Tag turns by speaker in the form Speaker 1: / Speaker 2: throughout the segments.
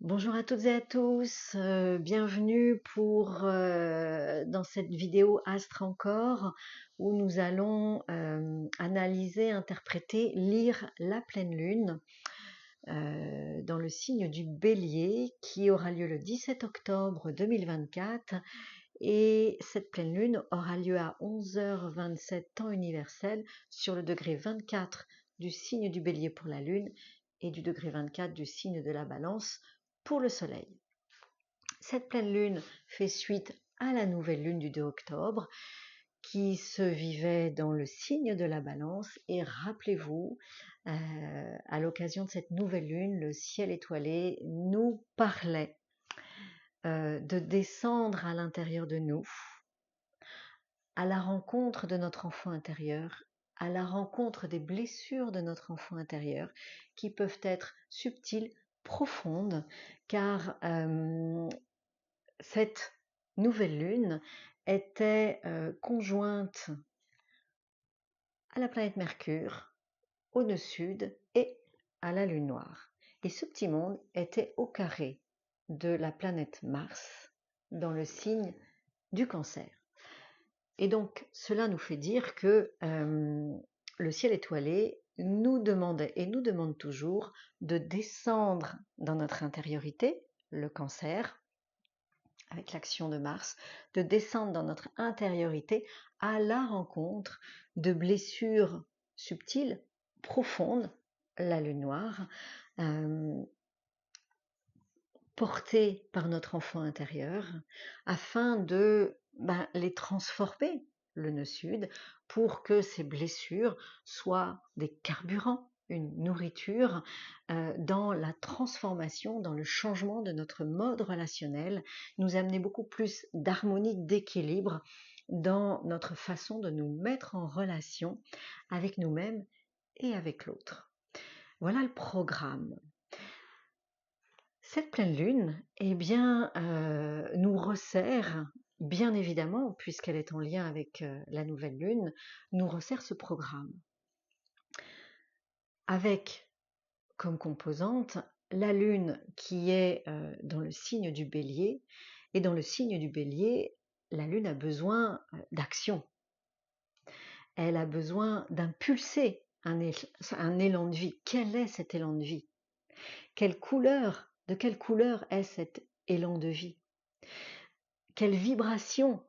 Speaker 1: Bonjour à toutes et à tous, bienvenue dans cette vidéo Astre encore où nous allons analyser, interpréter, lire la pleine lune dans le signe du Bélier qui aura lieu le 17 octobre 2024 et cette pleine lune aura lieu à 11h27 temps universel sur le degré 24 du signe du Bélier pour la lune et du degré 24 du signe de la Balance pour le soleil. Cette pleine lune fait suite à la nouvelle lune du 2 octobre qui se vivait dans le signe de la Balance et rappelez-vous, à l'occasion de cette nouvelle lune, le ciel étoilé nous parlait de descendre à l'intérieur de nous, à la rencontre de notre enfant intérieur, à la rencontre des blessures de notre enfant intérieur qui peuvent être subtiles, profondes, car cette nouvelle lune était conjointe à la planète Mercure, au nœud sud et à la lune noire. Et ce petit monde était au carré de la planète Mars dans le signe du Cancer. Et donc cela nous fait dire que le ciel étoilé nous demandait et nous demande toujours de descendre dans notre intériorité, le Cancer, avec l'action de Mars, de descendre dans notre intériorité à la rencontre de blessures subtiles, profondes, la lune noire, portées par notre enfant intérieur, afin de les transformer, le nœud sud, pour que ces blessures soient des carburants, une nourriture dans la transformation, dans le changement de notre mode relationnel, nous amener beaucoup plus d'harmonie, d'équilibre dans notre façon de nous mettre en relation avec nous-mêmes et avec l'autre. Voilà le programme. Cette pleine lune, nous resserre, bien évidemment, puisqu'elle est en lien avec la nouvelle lune, nous resserre ce programme. Avec comme composante la lune qui est dans le signe du Bélier, et dans le signe du Bélier, la lune a besoin d'action. Elle a besoin d'impulser un élan de vie. Quel est cet élan de vie? De quelle couleur est cet élan de vie?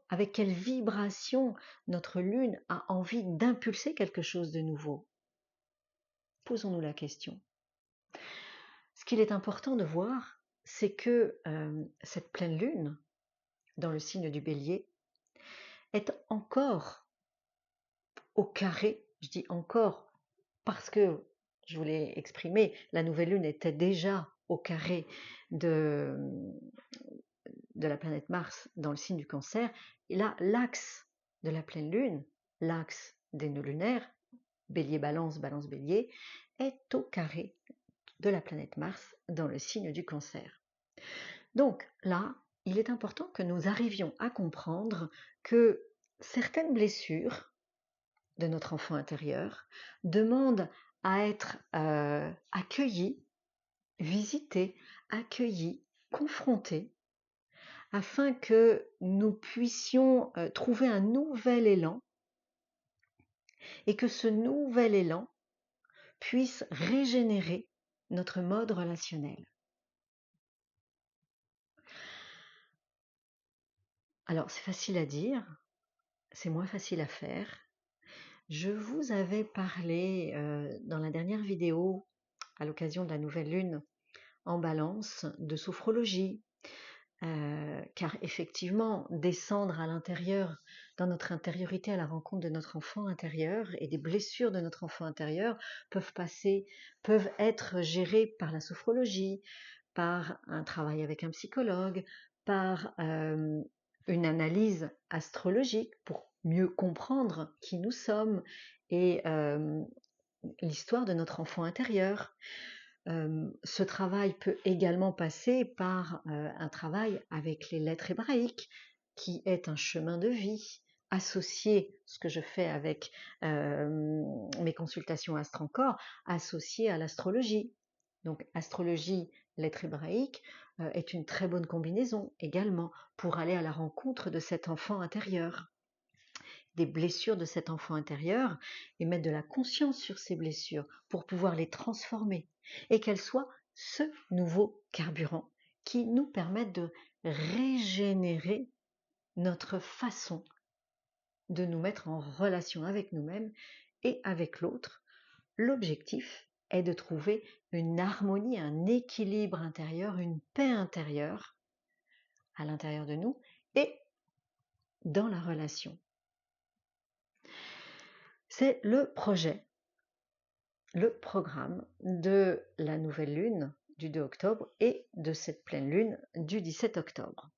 Speaker 1: Avec quelle vibration notre lune a envie d'impulser quelque chose de nouveau? Posons-nous la question. Ce qu'il est important de voir, c'est que cette pleine lune, dans le signe du Bélier, est encore au carré. Je dis encore parce que, je vous l'ai exprimé, la nouvelle lune était déjà au carré de la planète Mars dans le signe du Cancer. Et là, l'axe de la pleine lune, l'axe des nœuds lunaires, Bélier-Balance, Balance-Bélier, est au carré de la planète Mars dans le signe du Cancer. Donc là, il est important que nous arrivions à comprendre que certaines blessures de notre enfant intérieur demandent à être accueillies, visitées, accueillies, confrontées, afin que nous puissions trouver un nouvel élan et que ce nouvel élan puisse régénérer notre mode relationnel. Alors, c'est facile à dire, c'est moins facile à faire. Je vous avais parlé dans la dernière vidéo, à l'occasion de la nouvelle lune en Balance, de sophrologie, car effectivement, descendre à l'intérieur, dans notre intériorité, à la rencontre de notre enfant intérieur et des blessures de notre enfant intérieur peuvent être gérées par la sophrologie, par un travail avec un psychologue, par une analyse astrologique pour mieux comprendre qui nous sommes et l'histoire de notre enfant intérieur. Ce travail peut également passer par un travail avec les lettres hébraïques, qui est un chemin de vie associé, ce que je fais avec mes consultations Astre Encore, associé à l'astrologie. Donc astrologie, lettre hébraïque est une très bonne combinaison également pour aller à la rencontre de cet enfant intérieur, des blessures de cet enfant intérieur, et mettre de la conscience sur ces blessures pour pouvoir les transformer et qu'elles soient ce nouveau carburant qui nous permette de régénérer notre façon de nous mettre en relation avec nous-mêmes et avec l'autre. L'objectif est de trouver une harmonie, un équilibre intérieur, une paix intérieure à l'intérieur de nous et dans la relation. C'est le projet, le programme de la nouvelle lune du 2 octobre et de cette pleine lune du 17 octobre.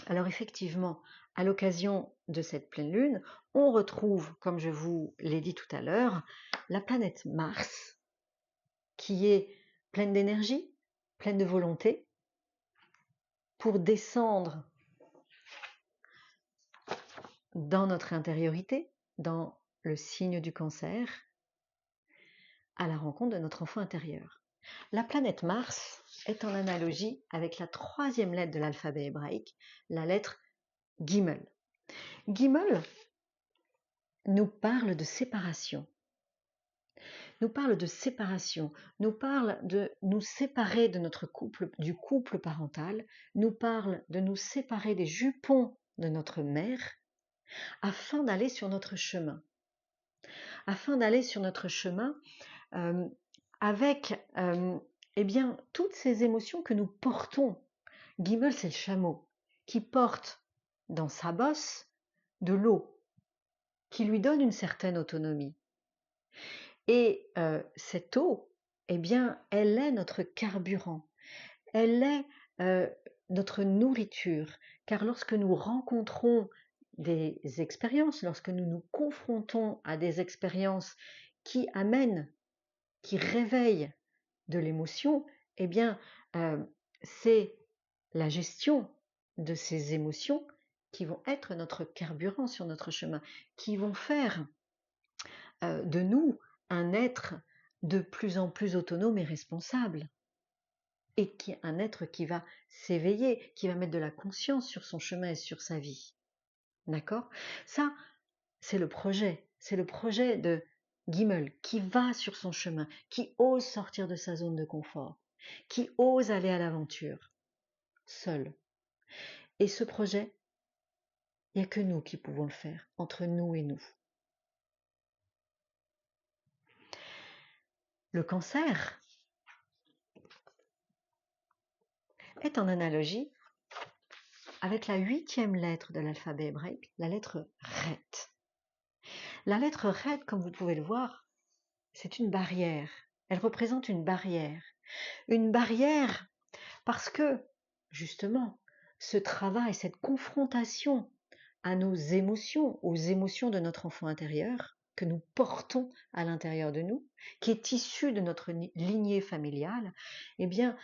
Speaker 1: Alors effectivement, à l'occasion de cette pleine lune, on retrouve, comme je vous l'ai dit tout à l'heure, la planète Mars, qui est pleine d'énergie, pleine de volonté, pour descendre dans notre intériorité, dans le signe du Cancer, à la rencontre de notre enfant intérieur. La planète Mars est en analogie avec la 3e lettre de l'alphabet hébraïque, la lettre Gimel. Gimel nous parle de séparation. Nous parle de séparation, nous parle de nous séparer de notre couple, du couple parental, nous parle de nous séparer des jupons de notre mère, afin d'aller sur notre chemin. Afin d'aller sur notre chemin avec eh bien, toutes ces émotions que nous portons. Gimel, c'est le chameau qui porte dans sa bosse de l'eau, qui lui donne une certaine autonomie. Et cette eau, eh bien, elle est notre carburant, elle est notre nourriture, car lorsque nous rencontrons des expériences, lorsque nous nous confrontons à des expériences qui amènent, qui réveillent de l'émotion, eh bien, c'est la gestion de ces émotions qui vont être notre carburant sur notre chemin, qui vont faire de nous un être de plus en plus autonome et responsable, et qui est un être qui va s'éveiller, qui va mettre de la conscience sur son chemin et sur sa vie. D'accord ? Ça, c'est le projet de Gimel, qui va sur son chemin, qui ose sortir de sa zone de confort, qui ose aller à l'aventure, seul. Et ce projet, il n'y a que nous qui pouvons le faire, entre nous et nous. Le Cancer est en analogie avec la 8e lettre de l'alphabet hébraïque, la lettre Ret. La lettre Ret, comme vous pouvez le voir, c'est une barrière. Elle représente une barrière. Une barrière parce que, justement, ce travail, cette confrontation à nos émotions, aux émotions de notre enfant intérieur, que nous portons à l'intérieur de nous, qui est issue de notre lignée familiale, eh bien,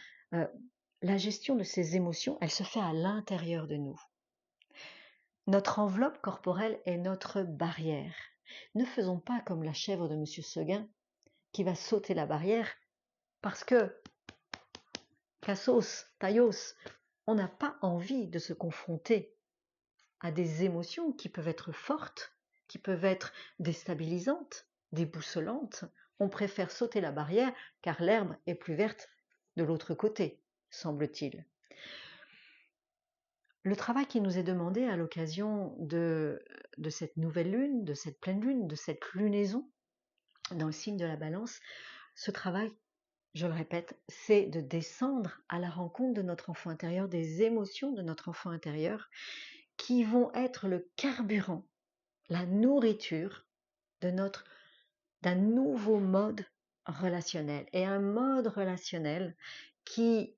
Speaker 1: la gestion de ces émotions, elle se fait à l'intérieur de nous. Notre enveloppe corporelle est notre barrière. Ne faisons pas comme la chèvre de M. Seguin qui va sauter la barrière parce que, cassos, taillos, on n'a pas envie de se confronter à des émotions qui peuvent être fortes, qui peuvent être déstabilisantes, déboussolantes. On préfère sauter la barrière car l'herbe est plus verte de l'autre côté, semble-t-il. Le travail qui nous est demandé à l'occasion de cette nouvelle lune, de cette pleine lune, de cette lunaison dans le signe de la Balance, ce travail, je le répète, c'est de descendre à la rencontre de notre enfant intérieur, des émotions de notre enfant intérieur qui vont être le carburant, la nourriture d'un nouveau mode relationnel. Et un mode relationnel qui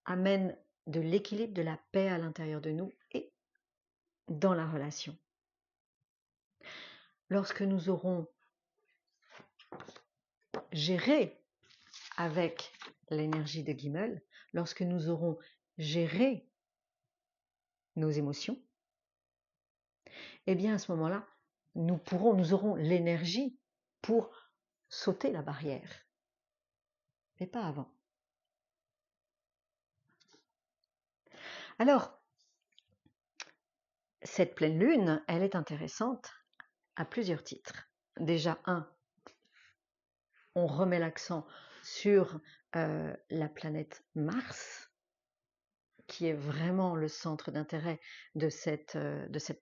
Speaker 1: amène de l'équilibre, de la paix à l'intérieur de nous et dans la relation. Lorsque nous aurons géré avec l'énergie de Gimel, lorsque nous aurons géré nos émotions, eh bien à ce moment-là, nous aurons l'énergie pour sauter la barrière, mais pas avant. Alors, cette pleine lune, elle est intéressante à plusieurs titres. Déjà, on remet l'accent sur la planète Mars, qui est vraiment le centre d'intérêt de cette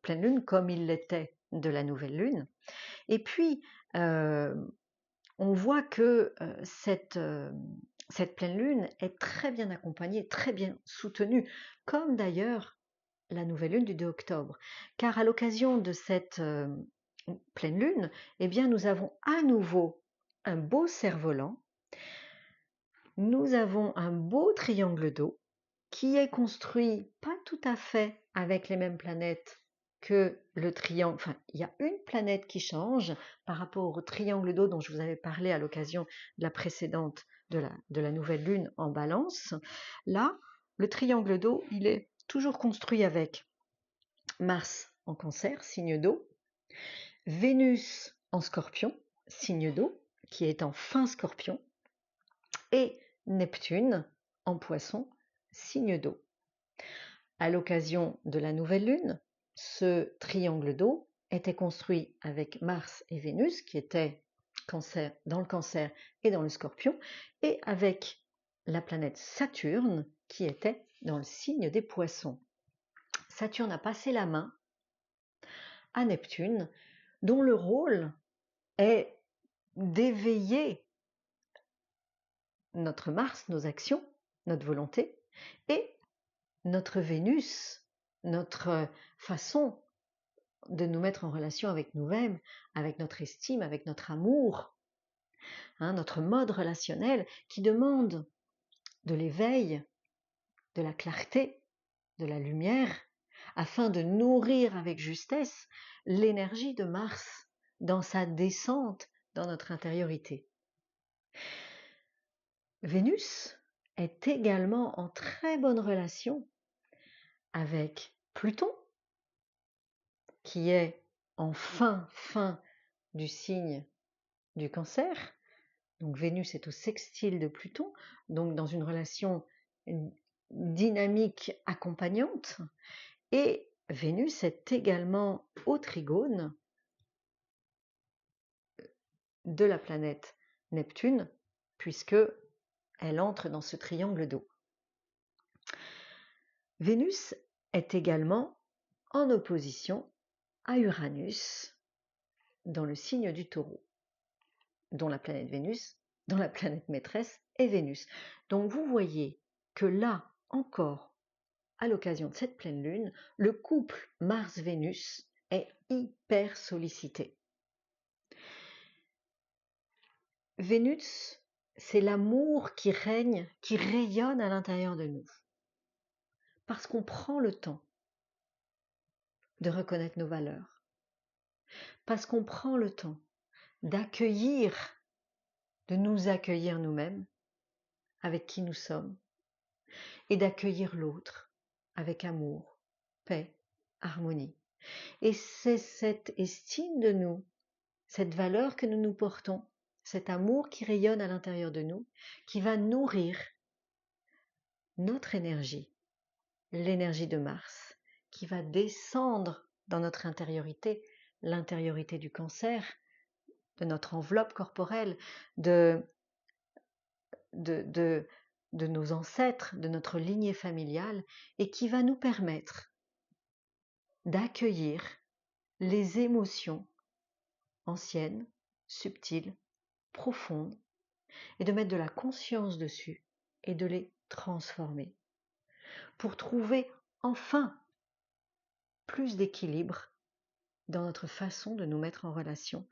Speaker 1: pleine lune, comme il l'était de la nouvelle lune. Et puis, on voit que cette pleine lune est très bien accompagnée, très bien soutenue, comme d'ailleurs la nouvelle lune du 2 octobre. Car à l'occasion de cette pleine lune, eh bien, nous avons à nouveau un beau cerf-volant, nous avons un beau triangle d'eau qui est construit pas tout à fait avec les mêmes planètes que le triangle. Enfin, il y a une planète qui change par rapport au triangle d'eau dont je vous avais parlé à l'occasion de la précédente, de la nouvelle lune en balance. Là, le triangle d'eau, il est toujours construit avec Mars en Cancer, signe d'eau, Vénus en Scorpion, signe d'eau, qui est en fin Scorpion, et Neptune en Poisson, signe d'eau. À l'occasion de la nouvelle lune, ce triangle d'eau était construit avec Mars et Vénus, qui étaient dans le Cancer et dans le Scorpion, et avec la planète Saturne, qui était dans le signe des Poissons. Saturne a passé la main à Neptune, dont le rôle est d'éveiller notre Mars, nos actions, notre volonté, et notre Vénus, notre façon de nous mettre en relation avec nous-mêmes, avec notre estime, avec notre amour, notre mode relationnel qui demande de l'éveil, de la clarté, de la lumière, afin de nourrir avec justesse l'énergie de Mars dans sa descente dans notre intériorité. Vénus est également en très bonne relation avec Pluton, qui est en fin du signe du Cancer. Donc Vénus est au sextile de Pluton, donc dans une relation dynamique accompagnante. Et Vénus est également au trigone de la planète Neptune, puisque elle entre dans ce triangle d'eau. Vénus est également en opposition à Uranus dans le signe du Taureau, dont la planète Vénus, dont la planète maîtresse est Vénus. Donc vous voyez que là encore, à l'occasion de cette pleine lune, le couple Mars-Vénus est hyper sollicité. Vénus, c'est l'amour qui règne, qui rayonne à l'intérieur de nous. Parce qu'on prend le temps de reconnaître nos valeurs. Parce qu'on prend le temps d'accueillir, de nous accueillir nous-mêmes, avec qui nous sommes, et d'accueillir l'autre avec amour, paix, harmonie. Et c'est cette estime de nous, cette valeur que nous nous portons, cet amour qui rayonne à l'intérieur de nous, qui va nourrir notre énergie, l'énergie de Mars, qui va descendre dans notre intériorité, l'intériorité du Cancer, de notre enveloppe corporelle, de nos ancêtres, de notre lignée familiale, et qui va nous permettre d'accueillir les émotions anciennes, subtiles, profondes, et de mettre de la conscience dessus et de les transformer pour trouver enfin plus d'équilibre dans notre façon de nous mettre en relation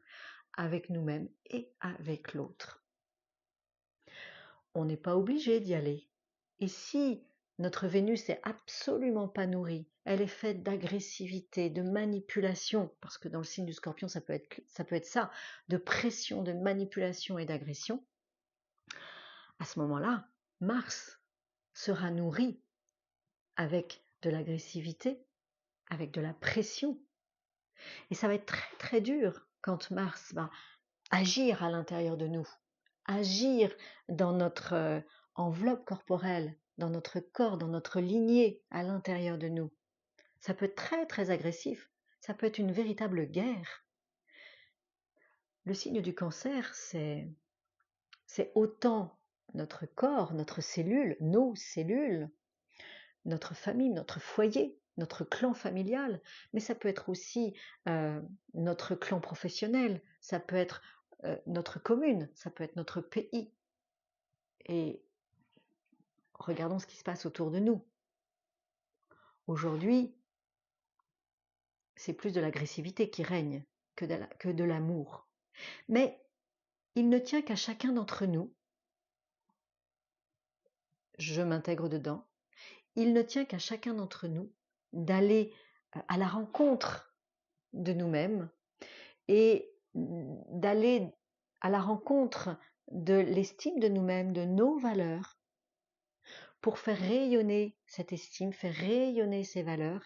Speaker 1: avec nous-mêmes et avec l'autre. On n'est pas obligé d'y aller. Et si notre Vénus est absolument pas nourrie, elle est faite d'agressivité, de manipulation, parce que dans le signe du Scorpion, ça peut être ça, de pression, de manipulation et d'agression, à ce moment-là, Mars sera nourri avec de l'agressivité, avec de la pression. Et ça va être très très dur quand Mars va agir à l'intérieur de nous, agir dans notre enveloppe corporelle, dans notre corps, dans notre lignée, à l'intérieur de nous. Ça peut être très très agressif, ça peut être une véritable guerre. Le signe du cancer, c'est autant notre corps, notre cellule, nos cellules, notre famille, notre foyer, notre clan familial, mais ça peut être aussi notre clan professionnel, ça peut être notre commune, ça peut être notre pays. Et regardons ce qui se passe autour de nous. Aujourd'hui, c'est plus de l'agressivité qui règne que de l'amour. Mais il ne tient qu'à chacun d'entre nous, je m'intègre dedans, il ne tient qu'à chacun d'entre nous d'aller à la rencontre de nous-mêmes et d'aller à la rencontre de l'estime de nous-mêmes, de nos valeurs, pour faire rayonner cette estime, faire rayonner ces valeurs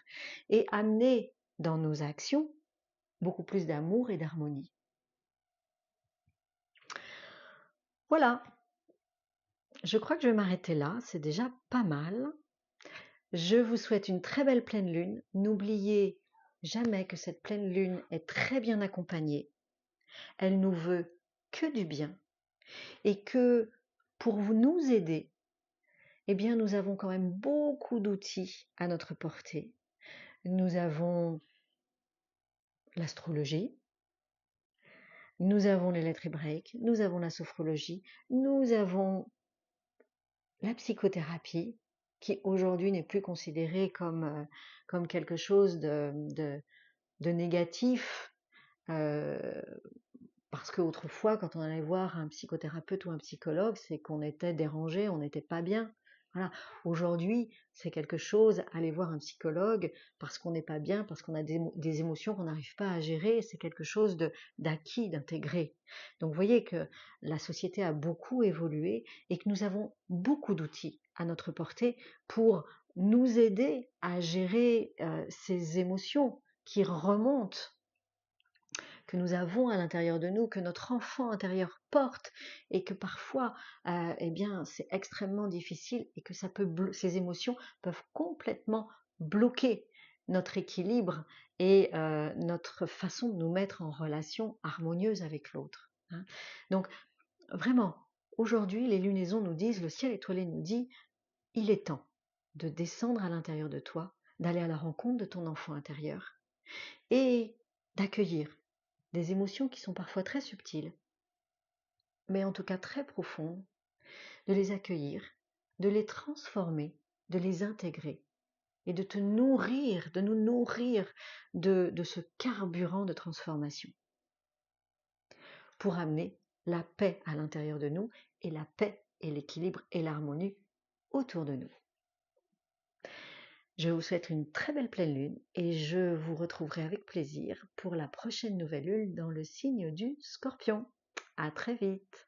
Speaker 1: et amener dans nos actions beaucoup plus d'amour et d'harmonie. Voilà, je crois que je vais m'arrêter là, c'est déjà pas mal. Je vous souhaite une très belle pleine lune. N'oubliez jamais que cette pleine lune est très bien accompagnée. Elle nous veut que du bien et que pour nous aider, eh bien, nous avons quand même beaucoup d'outils à notre portée. Nous avons l'astrologie, nous avons les lettres hébraïques, nous avons la sophrologie, nous avons la psychothérapie, qui aujourd'hui n'est plus considérée comme quelque chose de négatif, parce qu'autrefois, quand on allait voir un psychothérapeute ou un psychologue, c'est qu'on était dérangé, on n'était pas bien. Voilà. Aujourd'hui, c'est quelque chose, aller voir un psychologue parce qu'on n'est pas bien, parce qu'on a des émotions qu'on n'arrive pas à gérer, c'est quelque chose d'acquis, d'intégré. Donc vous voyez que la société a beaucoup évolué et que nous avons beaucoup d'outils à notre portée pour nous aider à gérer ces émotions qui remontent, que nous avons à l'intérieur de nous, que notre enfant intérieur porte, et que parfois, eh bien, c'est extrêmement difficile et que ces émotions peuvent complètement bloquer notre équilibre et notre façon de nous mettre en relation harmonieuse avec l'autre. Hein. Donc, vraiment, aujourd'hui, les lunaisons nous disent, le ciel étoilé nous dit, il est temps de descendre à l'intérieur de toi, d'aller à la rencontre de ton enfant intérieur et d'accueillir des émotions qui sont parfois très subtiles, mais en tout cas très profondes, de les accueillir, de les transformer, de les intégrer et de te nourrir, de nous nourrir de ce carburant de transformation pour amener la paix à l'intérieur de nous et la paix et l'équilibre et l'harmonie autour de nous. Je vous souhaite une très belle pleine lune et je vous retrouverai avec plaisir pour la prochaine nouvelle lune dans le signe du Scorpion. À très vite!